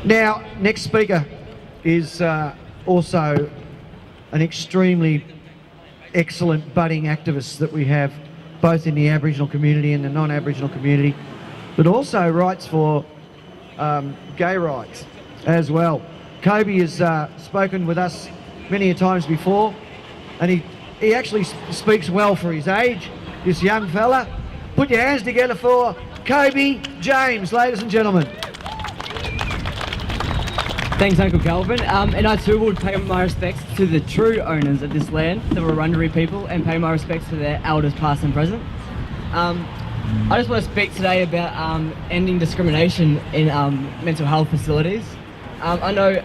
Now, next speaker is also an extremely excellent budding activist that we have both in the Aboriginal community and the non-Aboriginal community, but also writes for gay rights as well. Koby has spoken with us many a times before, and he actually speaks well for his age, this young fella. Put your hands together for Koby James, ladies and gentlemen. Thanks, Uncle Kelvin. And I too would pay my respects to the true owners of this land, the Wurundjeri people, and pay my respects to their elders past and present. I just want to speak today about ending discrimination in mental health facilities. I know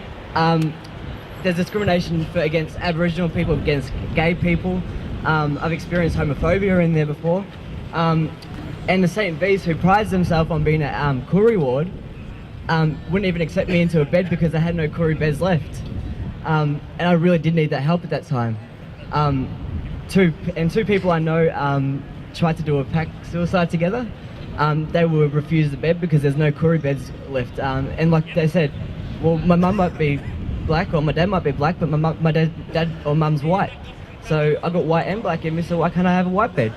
there's discrimination against Aboriginal people, against gay people. I've experienced homophobia in there before. And the St. V's, who prides themselves on being a Koori ward, wouldn't even accept me into a bed because they had no Koori beds left. And I really did need that help at that time. Two people I know tried to do a pact suicide together. They were refused the bed because there's no Koori beds left. And like they said, well, my mum might be black or my dad might be black, but my dad or mum's white. So I got white and black in me, so why can't I have a white bed?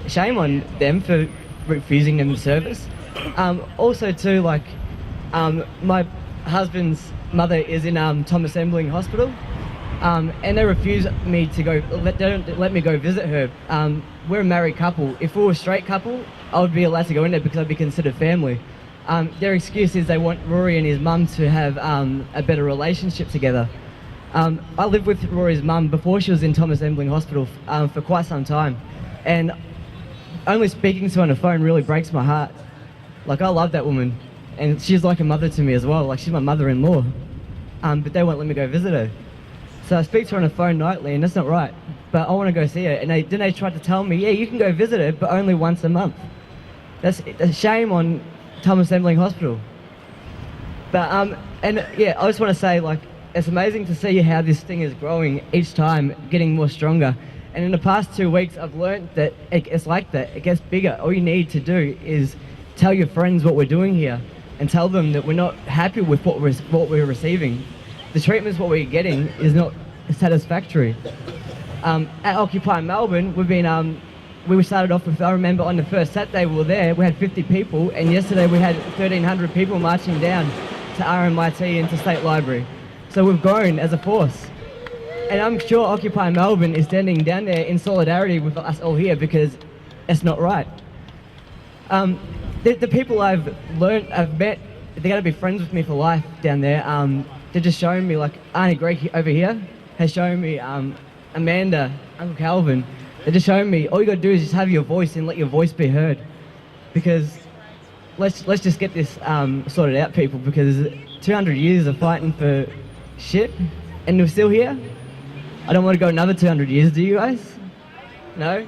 Shame on them for refusing them the service. Also too, like, my husband's mother is in Thomas Embling Hospital, and they refuse me to go, they don't let me go visit her. We're a married couple. If we were a straight couple, I would be allowed to go in there because I'd be considered family. Their excuse is they want Rory and his mum to have a better relationship together. I lived with Rory's mum before she was in Thomas Embling Hospital for quite some time, and only speaking to her on the phone really breaks my heart. Like, I love that woman, and she's like a mother to me as well. Like, she's my mother-in-law, but they won't let me go visit her. So I speak to her on the phone nightly, and that's not right. But I want to go see her, and then they tried to tell me, yeah, you can go visit her, but only once a month. That's a shame on Thomas Embling Hospital. But and yeah, I just want to say, like, it's amazing to see how this thing is growing each time, getting more stronger. And in the past 2 weeks, I've learned that it's like that. It gets bigger. All you need to do is tell your friends what we're doing here, and tell them that we're not happy with what we're receiving. The treatments what we're getting is not satisfactory. At Occupy Melbourne, we started off with, I remember on the first Saturday we were there, we had 50 people, and yesterday we had 1,300 people marching down to RMIT and to State Library. So we've grown as a force. And I'm sure Occupy Melbourne is standing down there in solidarity with us all here, because it's not right. The people I've met, they're going to be friends with me for life down there. They're just showing me, like Auntie Greg over here has shown me, Amanda, Uncle Kelvin. They're just showing me all you got to do is just have your voice and let your voice be heard. Because let's just get this sorted out, people, because 200 years of fighting for shit, and we're still here. I don't want to go another 200 years, do you guys? No?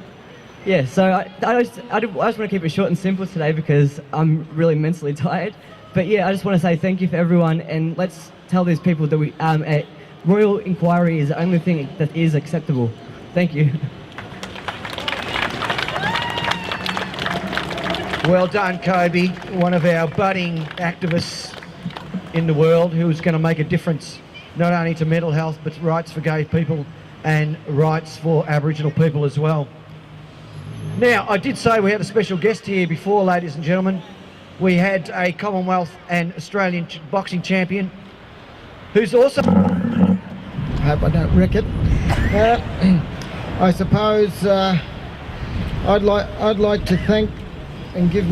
Yeah, so I just want to keep it short and simple today because I'm really mentally tired. But yeah, I just want to say thank you for everyone, and let's tell these people that a royal inquiry is the only thing that is acceptable. Thank you. Well done, Koby, one of our budding activists in the world who's going to make a difference not only to mental health but rights for gay people and rights for Aboriginal people as well. Now, I did say we had a special guest here before, ladies and gentlemen. We had a Commonwealth and Australian boxing champion who's also... I hope I don't wreck it. I suppose I'd like to thank and give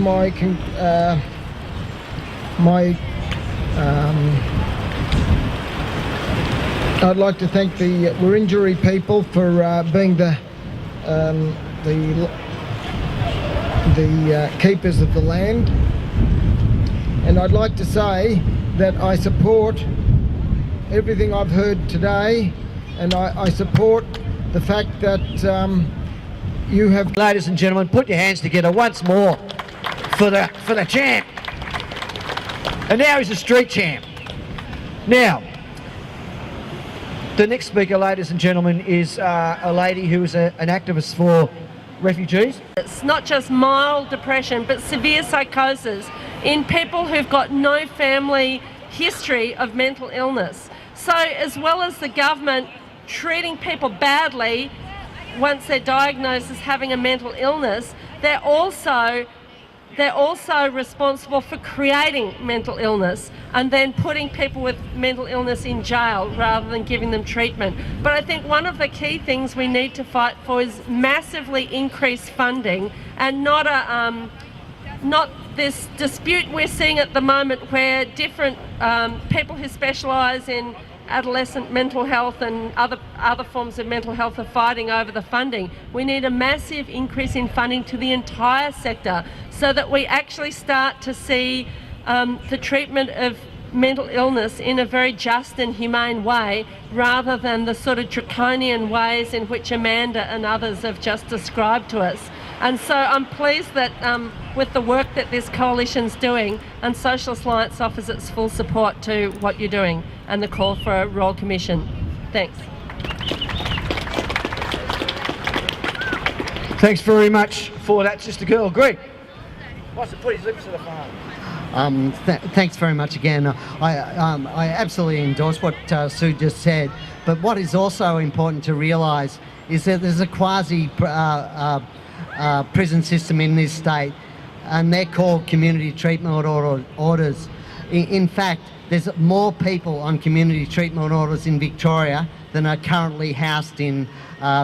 I'd like to thank the Wurundjeri people for being the keepers of the land, and I'd like to say that I support everything I've heard today, and I support the fact that you have... Ladies and gentlemen, put your hands together once more for the champ. And now he's a street champ. Now, the next speaker, ladies and gentlemen, is a lady who is an activist for refugees. It's not just mild depression, but severe psychosis. in people who've got no family history of mental illness. So as well as the government treating people badly once they're diagnosed as having a mental illness, they're also responsible for creating mental illness and then putting people with mental illness in jail rather than giving them treatment. But I think one of the key things we need to fight for is massively increased funding, and not this dispute we're seeing at the moment where different people who specialise in adolescent mental health and other forms of mental health are fighting over the funding. We need a massive increase in funding to the entire sector so that we actually start to see the treatment of mental illness in a very just and humane way, rather than the sort of draconian ways in which Amanda and others have just described to us. And so I'm pleased that with the work that this coalition's doing, and Socialist Alliance offers its full support to what you're doing and the call for a Royal Commission. Thanks. Thanks very much for that, Sister Girl. Greg, wants to put his lips to the phone. Thanks very much again. I absolutely endorse what Sue just said, but what is also important to realise is that there's a quasi prison system in this state, and they're called community treatment orders. In fact, there's more people on community treatment orders in Victoria than are currently housed in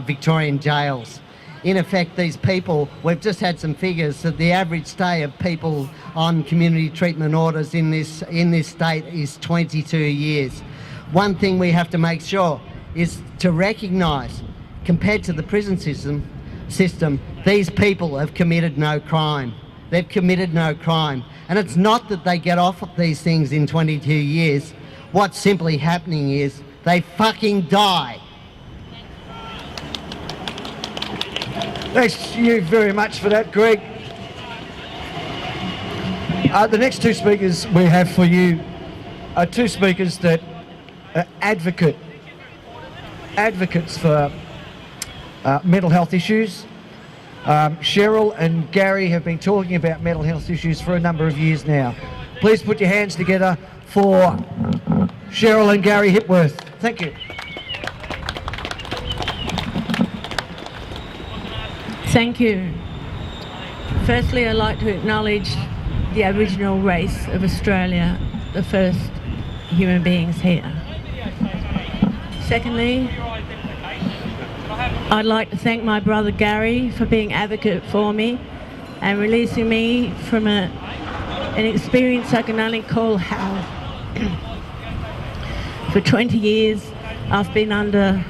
Victorian jails. In effect, these people, we've just had some figures that the average stay of people on community treatment orders in this state is 22 years. One thing we have to make sure is to recognise, compared to the prison system, these people have committed no crime. They've committed no crime. And it's not that they get off of these things in 22 years. What's simply happening is they fucking die. Thanks you very much for that, Greg. The next two speakers we have for you are two speakers that are advocates for mental health issues. Cheryl and Gary have been talking about mental health issues for a number of years now. Please put your hands together for Cheryl and Gary Hipworth. Thank you. Thank you. Firstly, I'd like to acknowledge the Aboriginal race of Australia, the first human beings here. Secondly, I'd like to thank my brother Gary for being advocate for me and releasing me from an experience I can only call hell. For 20 years, I've been under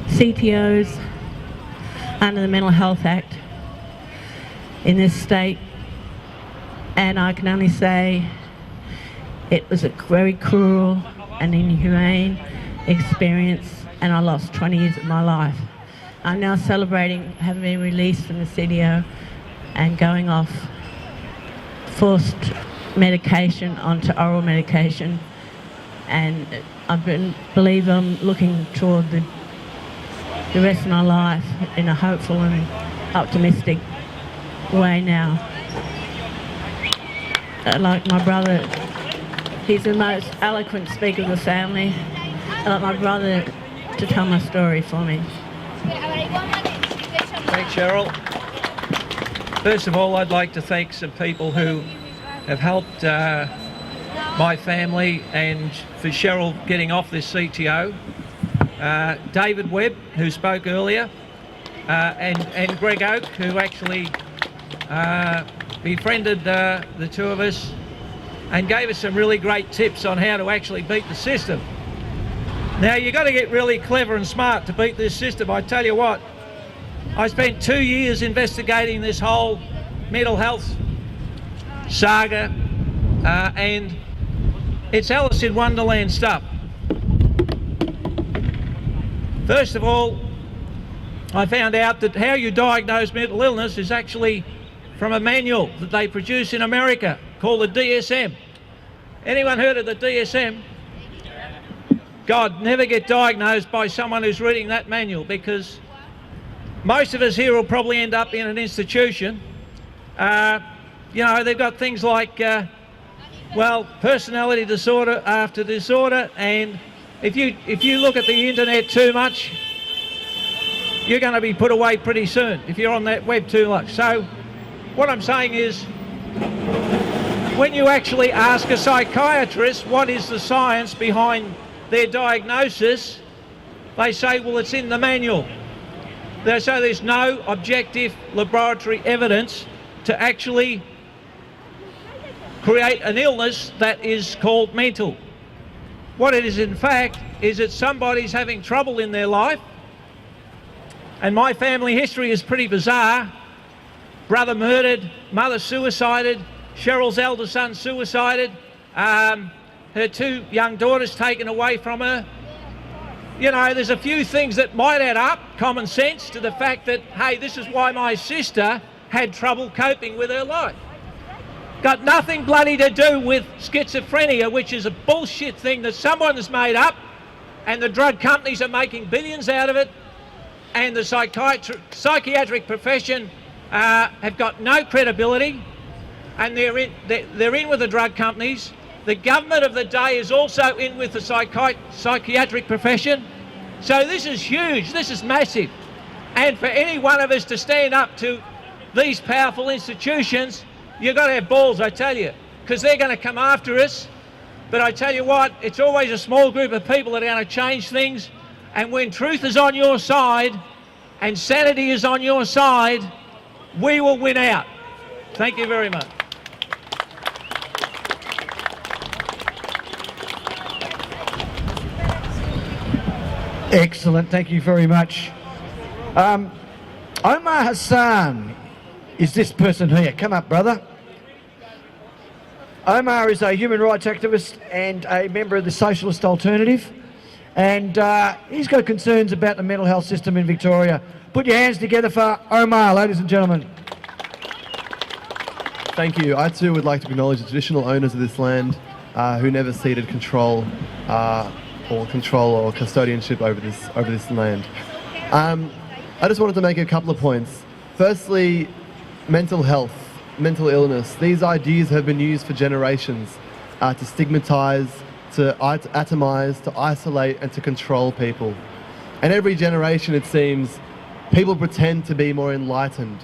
CTOs, under the Mental Health Act in this state, and I can only say it was a very cruel and inhumane experience, and I lost 20 years of my life. I'm now celebrating having been released from the CDO and going off forced medication onto oral medication, and I believe I'm looking toward the rest of my life in a hopeful and optimistic way now. Like my brother, he's the most eloquent speaker of the family. I'd like my brother to tell my story for me. Thanks, Cheryl. First of all, I'd like to thank some people who have helped my family and for Cheryl getting off this CTO. David Webb, who spoke earlier, and Greg Oak, who actually befriended the two of us and gave us some really great tips on how to actually beat the system. Now, you've got to get really clever and smart to beat this system. I tell you what, I spent 2 years investigating this whole mental health saga, and it's Alice in Wonderland stuff. First of all, I found out that how you diagnose mental illness is actually from a manual that they produce in America called the DSM. Anyone heard of the DSM? God, never get diagnosed by someone who's reading that manual, because most of us here will probably end up in an institution. You know, they've got things like, well, personality disorder after disorder, and if you look at the internet too much, you're going to be put away pretty soon if you're on that web too much. So what I'm saying is, when you actually ask a psychiatrist what is the science behind their diagnosis, they say, well, it's in the manual. They say there's no objective laboratory evidence to actually create an illness that is called mental. What it is in fact is that somebody's having trouble in their life, and my family history is pretty bizarre. Brother murdered, mother suicided, Cheryl's elder son suicided, her 2 young daughters taken away from her. You know, there's a few things that might add up, common sense, to the fact that, hey, this is why my sister had trouble coping with her life. Got nothing bloody to do with schizophrenia, which is a bullshit thing that someone has made up, and the drug companies are making billions out of it, and the psychiatric profession have got no credibility, and they're in with the drug companies. The government of the day is also in with the psychiatric profession. So this is huge, this is massive. And for any one of us to stand up to these powerful institutions, you've got to have balls, I tell you, because they're going to come after us. But I tell you what, it's always a small group of people that are going to change things. And when truth is on your side and sanity is on your side, we will win out. Thank you very much. Excellent, thank you very much. Omar Hassan is this person here. Come up, brother. Omar is a human rights activist and a member of the Socialist Alternative, and he's got concerns about the mental health system in Victoria. Put your hands together for Omar, ladies and gentlemen. Thank you. I too would like to acknowledge the traditional owners of this land who never ceded control or custodianship over this land. I just wanted to make a couple of points. Firstly, mental health, mental illness. These ideas have been used for generations to stigmatise, to atomise, to isolate and to control people. And every generation, it seems, people pretend to be more enlightened.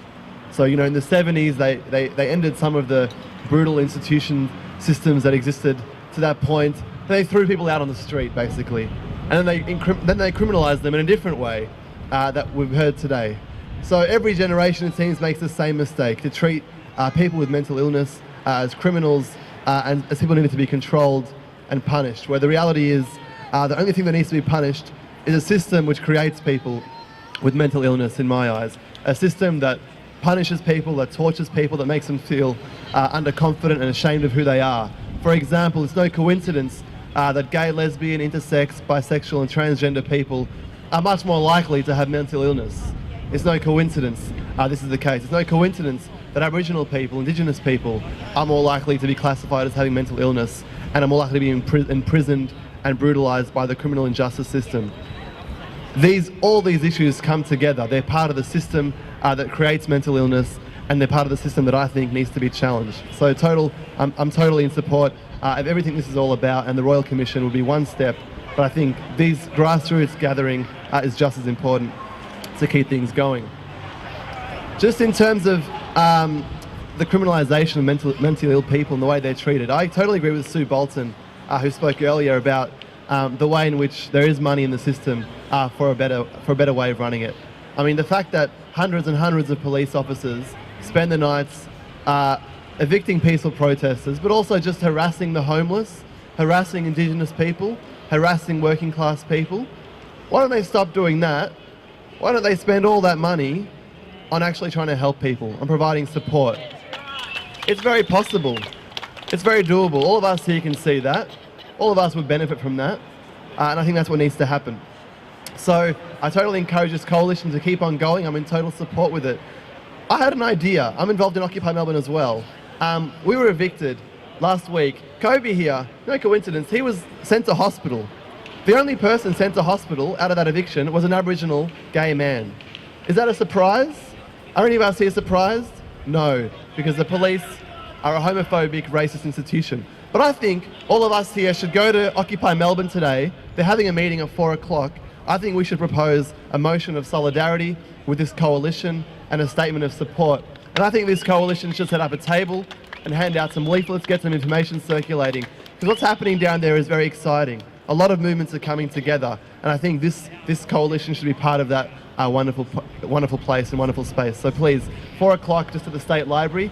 So, you know, in the 70s, they ended some of the brutal institution systems that existed to that point. They threw people out on the street, basically. And then they criminalised them in a different way that we've heard today. So every generation, it seems, makes the same mistake, to treat people with mental illness as criminals and as people who need to be controlled and punished, where the reality is the only thing that needs to be punished is a system which creates people with mental illness, in my eyes. A system that punishes people, that tortures people, that makes them feel underconfident and ashamed of who they are. For example, it's no coincidence that gay, lesbian, intersex, bisexual and transgender people are much more likely to have mental illness. It's no coincidence this is the case. It's no coincidence that Aboriginal people, Indigenous people, are more likely to be classified as having mental illness and are more likely to be imprisoned and brutalised by the criminal injustice system. All these issues come together. They're part of the system that creates mental illness, and they're part of the system that I think needs to be challenged. So I'm totally in support of everything this is all about, and the Royal Commission will be one step, but I think these grassroots gathering is just as important to keep things going. Just in terms of the criminalisation of mentally ill people and the way they're treated, I totally agree with Sue Bolton, who spoke earlier about the way in which there is money in the system for a better way of running it. I mean, the fact that hundreds and hundreds of police officers spend the nights evicting peaceful protesters, but also just harassing the homeless, harassing Indigenous people, harassing working class people. Why don't they stop doing that? Why don't they spend all that money on actually trying to help people, on providing support? It's very possible. It's very doable. All of us here can see that. All of us would benefit from that. And I think that's what needs to happen. So I totally encourage this coalition to keep on going. I'm in total support with it. I had an idea. I'm involved in Occupy Melbourne as well. We were evicted last week. Koby here, no coincidence, he was sent to hospital. The only person sent to hospital out of that eviction was an Aboriginal gay man. Is that a surprise? Are any of us here surprised? No, because the police are a homophobic, racist institution. But I think all of us here should go to Occupy Melbourne today. They're having a meeting at 4 o'clock. I think we should propose a motion of solidarity with this coalition and a statement of support. And I think this coalition should set up a table and hand out some leaflets, get some information circulating. Because what's happening down there is very exciting. A lot of movements are coming together, and I think this coalition should be part of that wonderful place and wonderful space. So please, 4 o'clock just at the State Library.